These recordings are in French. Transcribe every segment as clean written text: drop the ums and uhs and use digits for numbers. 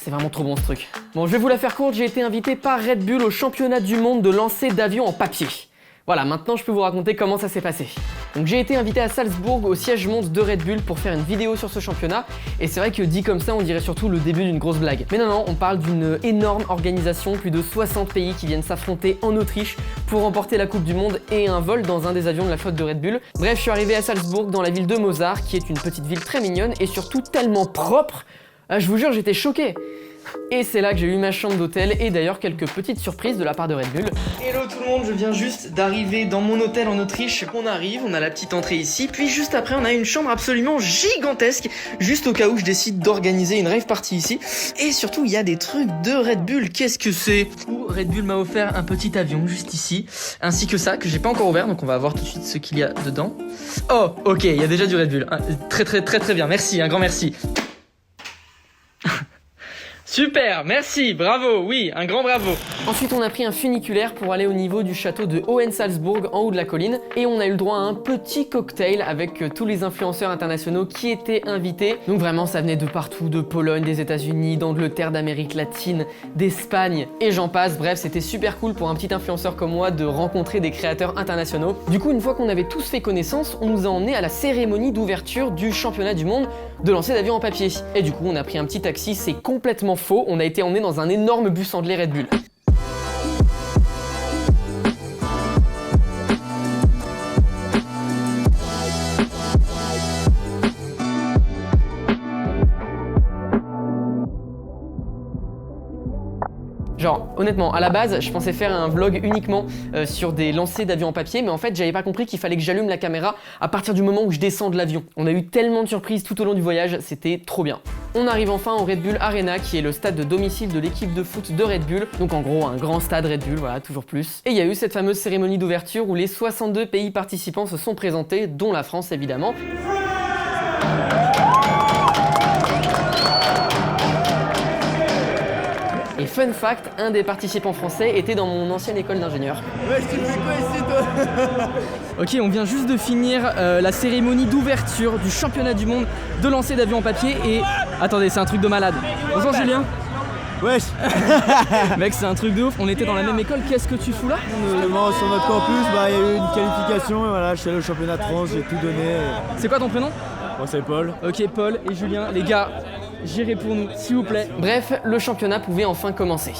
c'est vraiment trop bon ce truc. Bon, je vais vous la faire courte, j'ai été invité par Red Bull au championnat du monde de lancer d'avion en papier. Voilà, maintenant je peux vous raconter comment ça s'est passé. Donc j'ai été invité à Salzbourg au siège monde de Red Bull pour faire une vidéo sur ce championnat et c'est vrai que dit comme ça on dirait surtout le début d'une grosse blague. Mais non, on parle d'une énorme organisation, plus de 60 pays qui viennent s'affronter en Autriche pour remporter la Coupe du Monde et un vol dans un des avions de la flotte de Red Bull. Bref, je suis arrivé à Salzbourg dans la ville de Mosar qui est une petite ville très mignonne et surtout tellement propre. Je vous jure, j'étais choqué. Et c'est là que j'ai eu ma chambre d'hôtel et d'ailleurs quelques petites surprises de la part de Red Bull. Hello tout le monde, je viens juste d'arriver dans mon hôtel en Autriche. On arrive, on a la petite entrée ici, puis juste après on a une chambre absolument gigantesque, juste au cas où je décide d'organiser une rave party ici. Et surtout il y a des trucs de Red Bull, qu'est-ce que c'est? Red Bull m'a offert un petit avion juste ici, ainsi que ça, que j'ai pas encore ouvert, donc on va voir tout de suite ce qu'il y a dedans. Oh ok, il y a déjà du Red Bull, très bien, merci, un grand merci. Super, merci, bravo, oui, un grand bravo. Ensuite, on a pris un funiculaire pour aller au niveau du château de Hohensalzburg, en haut de la colline, et on a eu le droit à un petit cocktail avec tous les influenceurs internationaux qui étaient invités. Donc vraiment, ça venait de partout, de Pologne, des États-Unis, d'Angleterre, d'Amérique latine, d'Espagne, et j'en passe. Bref, c'était super cool pour un petit influenceur comme moi de rencontrer des créateurs internationaux. Du coup, une fois qu'on avait tous fait connaissance, on nous a emmenés à la cérémonie d'ouverture du championnat du monde de lancer d'avion en papier. Et du coup, on a pris un petit taxi, c'est complètement faux, on a été emmené dans un énorme bus anglais Red Bull. Genre, honnêtement, à la base, je pensais faire un vlog uniquement sur des lancers d'avions en papier, mais en fait, j'avais pas compris qu'il fallait que j'allume la caméra à partir du moment où je descends de l'avion. On a eu tellement de surprises tout au long du voyage, c'était trop bien. On arrive enfin au Red Bull Arena, qui est le stade de domicile de l'équipe de foot de Red Bull. Donc en gros, un grand stade Red Bull, voilà, toujours plus. Et il y a eu cette fameuse cérémonie d'ouverture où les 62 pays participants se sont présentés, dont la France évidemment. Et fun fact, un des participants français était dans mon ancienne école d'ingénieur. Ouais, tu fais quoi ici toi? Ok, on vient juste de finir la cérémonie d'ouverture du championnat du monde de lancer d'avion en papier et... Attendez, c'est un truc de malade. Bonjour Julien. Wesh. Mec, c'est un truc de ouf, on était dans la même école, qu'est-ce que tu fous là? Justement, sur notre campus, il y a eu une qualification et voilà, je suis allé au championnat de France, j'ai tout donné. C'est quoi ton prénom? Moi c'est Paul. Ok, Paul et Julien, les gars, gérez pour nous, s'il vous plaît. Bref, le championnat pouvait enfin commencer.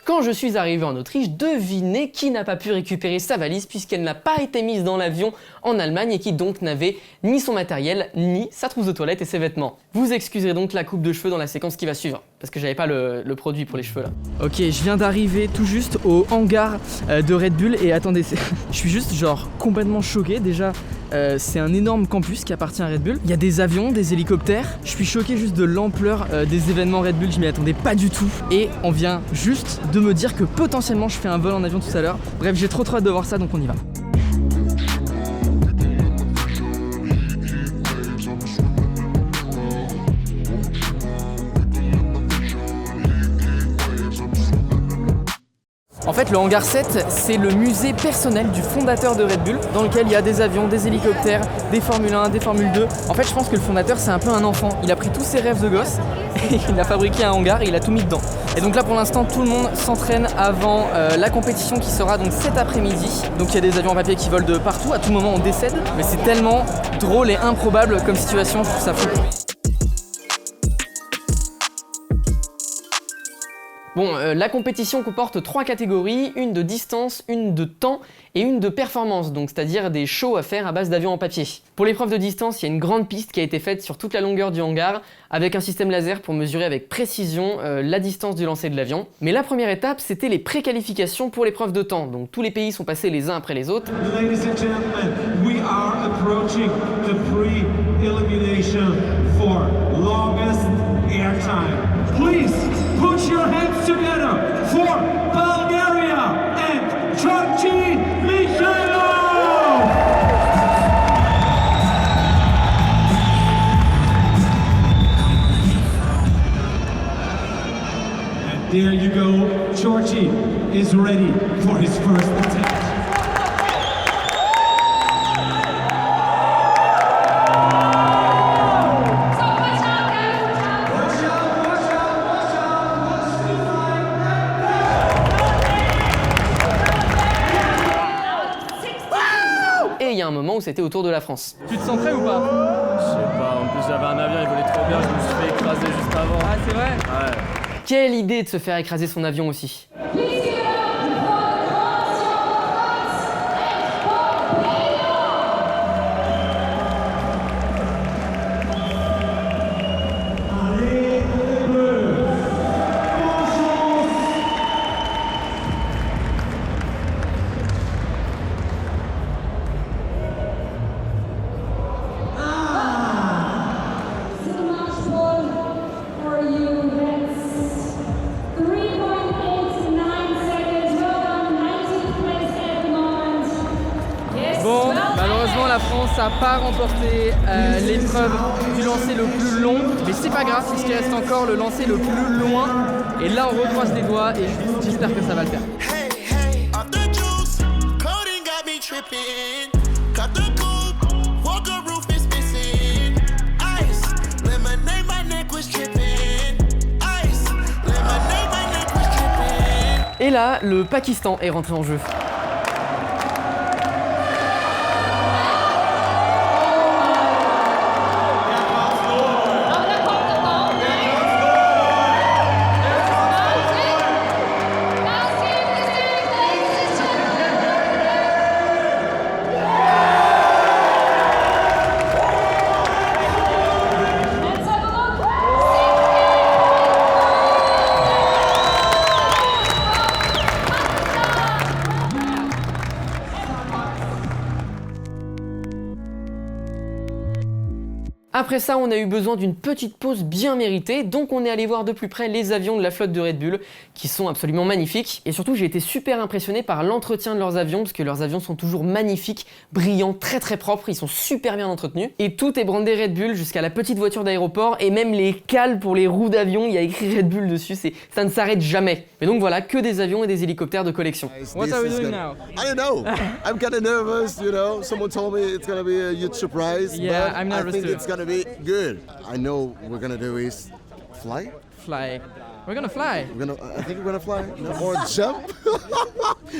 Quand je suis arrivé en Autriche, devinez qui n'a pas pu récupérer sa valise puisqu'elle n'a pas été mise dans l'avion en Allemagne et qui donc n'avait ni son matériel, ni sa trousse de toilette et ses vêtements. Vous excuserez donc la coupe de cheveux dans la séquence qui va suivre, parce que j'avais pas le produit pour les cheveux là. Ok, je viens d'arriver tout juste au hangar de Red Bull et attendez, je suis juste genre complètement choqué. Déjà, c'est un énorme campus qui appartient à Red Bull. Il y a des avions, des hélicoptères. Je suis choqué juste de l'ampleur des événements Red Bull, je m'y attendais pas du tout. Et on vient juste de me dire que potentiellement je fais un vol en avion tout à l'heure. Bref, j'ai trop hâte de voir ça, donc on y va. En fait, le hangar 7, c'est le musée personnel du fondateur de Red Bull, dans lequel il y a des avions, des hélicoptères, des Formule 1, des Formule 2. En fait, je pense que le fondateur, c'est un peu un enfant. Il a pris tous ses rêves de gosse, et il a fabriqué un hangar et il a tout mis dedans. Et donc là, pour l'instant, tout le monde s'entraîne avant la compétition qui sera donc cet après-midi. Donc il y a des avions en papier qui volent de partout, à tout moment on décède. Mais c'est tellement drôle et improbable comme situation, je trouve ça fou. Bon, la compétition comporte 3 catégories, une de distance, une de temps et une de performance, donc c'est-à-dire des shows à faire à base d'avions en papier. Pour l'épreuve de distance, il y a une grande piste qui a été faite sur toute la longueur du hangar, avec un système laser pour mesurer avec précision la distance du lancer de l'avion. Mais la première étape, c'était les préqualifications pour l'épreuve de temps, donc tous les pays sont passés les uns après les autres. Ladies and gentlemen, we are approaching the pre-elimination for longest airtime. Please put your hands together for Bulgaria and Georgi Mikhailov! you go. Georgie is ready for his first attempt. Et il y a un moment où c'était au tour de la France. Tu te sens prêt ou pas? Je sais pas, en plus j'avais un avion, il volait trop bien, je me suis fait écraser juste avant. Ah, c'est vrai? Ouais. Quelle idée de se faire écraser son avion aussi. Bon, malheureusement la France n'a pas remporté l'épreuve du lancer le plus long, mais c'est pas grave puisqu'il reste encore le lancer le plus loin. Et là on recroise les doigts et j'espère que ça va le faire. Hey, hey, off the juice, coding got me tripping. Cut the coupe, Walker roof is missing. Ice, lemonade, my neck was tripping. Ice, lemonade, my neck was tripping. Et là, le Pakistan est rentré en jeu. Après ça, on a eu besoin d'une petite pause bien méritée, donc on est allé voir de plus près les avions de la flotte de Red Bull, qui sont absolument magnifiques. Et surtout, j'ai été super impressionné par l'entretien de leurs avions, parce que leurs avions sont toujours magnifiques, brillants, très très propres, ils sont super bien entretenus. Et tout est brandé Red Bull jusqu'à la petite voiture d'aéroport, et même les cales pour les roues d'avion, il y a écrit Red Bull dessus, ça ne s'arrête jamais. Mais donc voilà, que des avions et des hélicoptères de collection. What are we doing now? I don't know. I'm kind of nervous, you know. Someone told me it's gonna be a huge surprise. Yeah, but I'm nervous I think too. it's gonna be good. I know we're gonna do is fly. Fly. We're gonna fly. I think we're gonna fly or jump.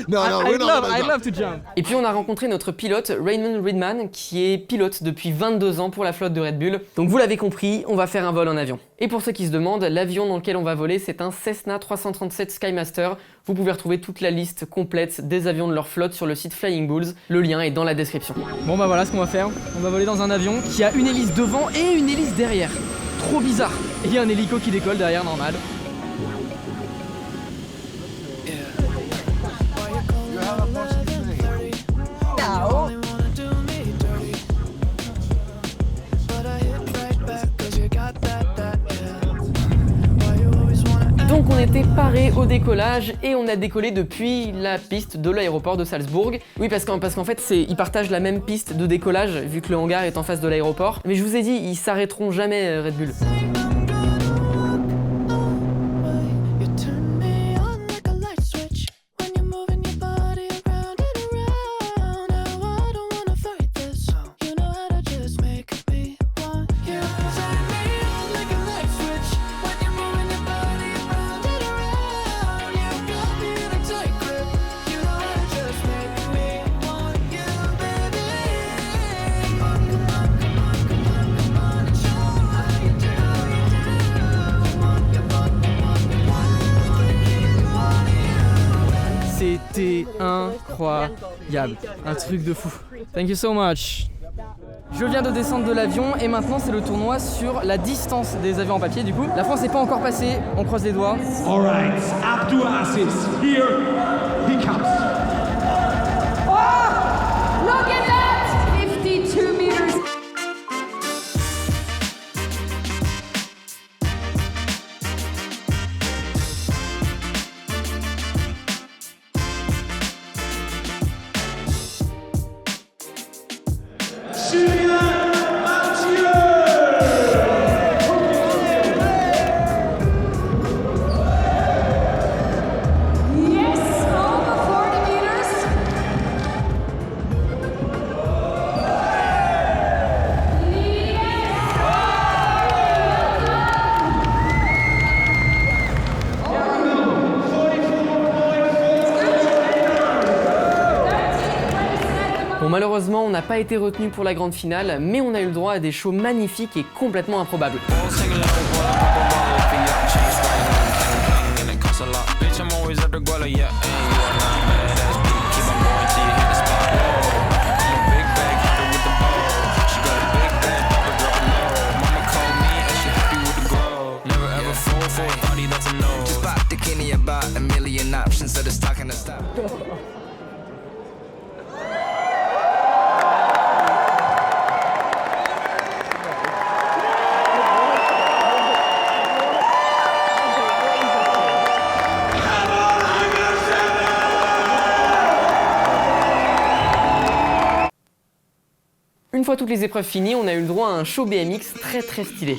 no, we're not gonna I'd jump. love to jump. Et puis on a rencontré notre pilote Raymond Reedman qui est pilote depuis 22 ans pour la flotte de Red Bull. Donc vous l'avez compris, on va faire un vol en avion. Et pour ceux qui se demandent, l'avion dans lequel on va voler c'est un Cessna 337 Skymaster. Vous pouvez retrouver toute la liste complète des avions de leur flotte sur le site Flying Bulls. Le lien est dans la description. Bon bah voilà ce qu'on va faire. On va voler dans un avion qui a une hélice devant et une hélice derrière. Trop bizarre. Et il y a un hélico qui décolle derrière normal. Donc on était parés au décollage et on a décollé depuis la piste de l'aéroport de Salzbourg. Oui parce qu'en fait ils partagent la même piste de décollage vu que le hangar est en face de l'aéroport. Mais je vous ai dit, ils s'arrêteront jamais Red Bull. You turn me on like a light switch when you're moving your body around and around. Now I don't wanna fight this. You know how to just make me want you. Turn me on like a light switch when you're moving your body around and around. You got me in a tight grip. You know how to just make me want you, baby. Come on, come on, come on, come on, come on, and show how you do, C'était incroyable. Un truc de fou. Thank you so much. Je viens de descendre de l'avion et maintenant c'est le tournoi sur la distance des avions en papier du coup. La France n'est pas encore passée, on croise les doigts. All right, Abdulaziz, here he comes. Look at that! 52 meters. Julien Mathieu! Bon, malheureusement, on n'a pas été retenu pour la grande finale, mais on a eu le droit à des shows magnifiques et complètement improbables. Une fois toutes les épreuves finies, on a eu le droit à un show BMX très stylé.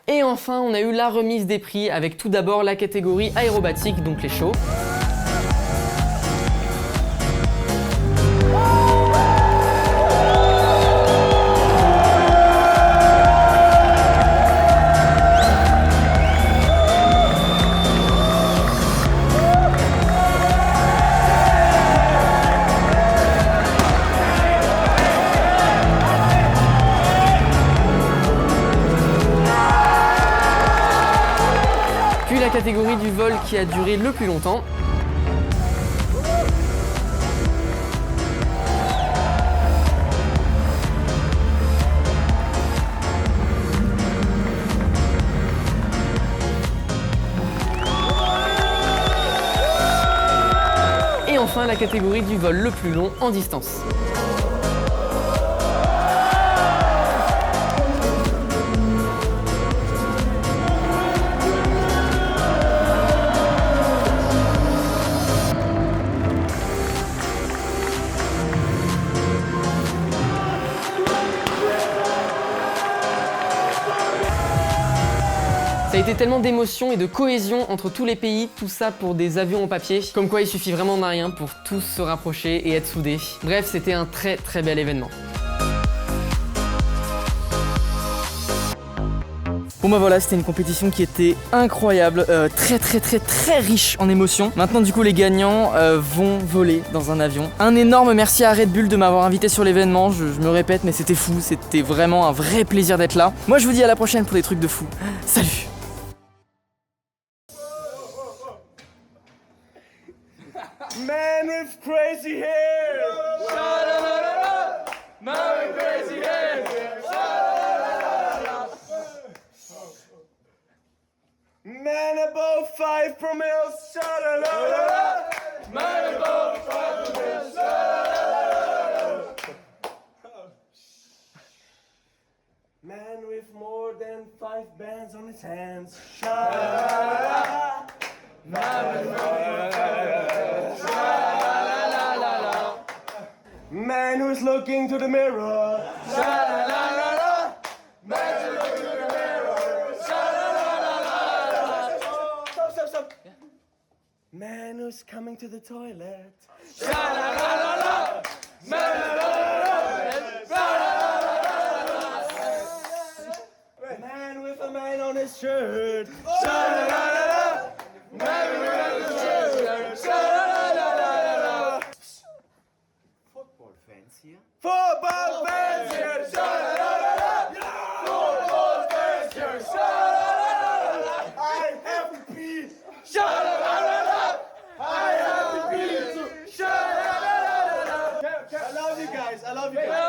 Et enfin, on a eu la remise des prix avec tout d'abord la catégorie aérobatique, donc les shows. La catégorie du vol qui a duré le plus longtemps. Et enfin la catégorie du vol le plus long en distance. Ça a été tellement d'émotions et de cohésion entre tous les pays, tout ça pour des avions en papier. Comme quoi il suffit vraiment d'un rien pour tous se rapprocher et être soudés. Bref, c'était un très bel événement. Bon bah voilà, c'était une compétition qui était incroyable, très riche en émotions. Maintenant du coup les gagnants vont voler dans un avion. Un énorme merci à Red Bull de m'avoir invité sur l'événement, je me répète mais c'était fou, c'était vraiment un vrai plaisir d'être là. Moi je vous dis à la prochaine pour des trucs de fou. Salut! Man with crazy hair! Man with crazy hair! Man above 5 promils! Man above 5 promils! Man with more than 5 bands on his hands! Man who's looking to the mirror. Sha-la-la-la-la. Man who's looking to the mirror. Sha-la-la-la-la. Stop. Man who's coming to the toilet. Sha-la-la-la-la. Man who's Man with a man on his shirt. Sha-la-la-la-la. Man with a man on his shirt. Sha-la-la-la-la. Football fans here. Football fans here. Sha-la-la-la-la. Football fans here. Sha-la-la-la-la. I have to pee. Sha-la-la-la-la. I have to pee. Sha-la-la-la-la. I love you guys.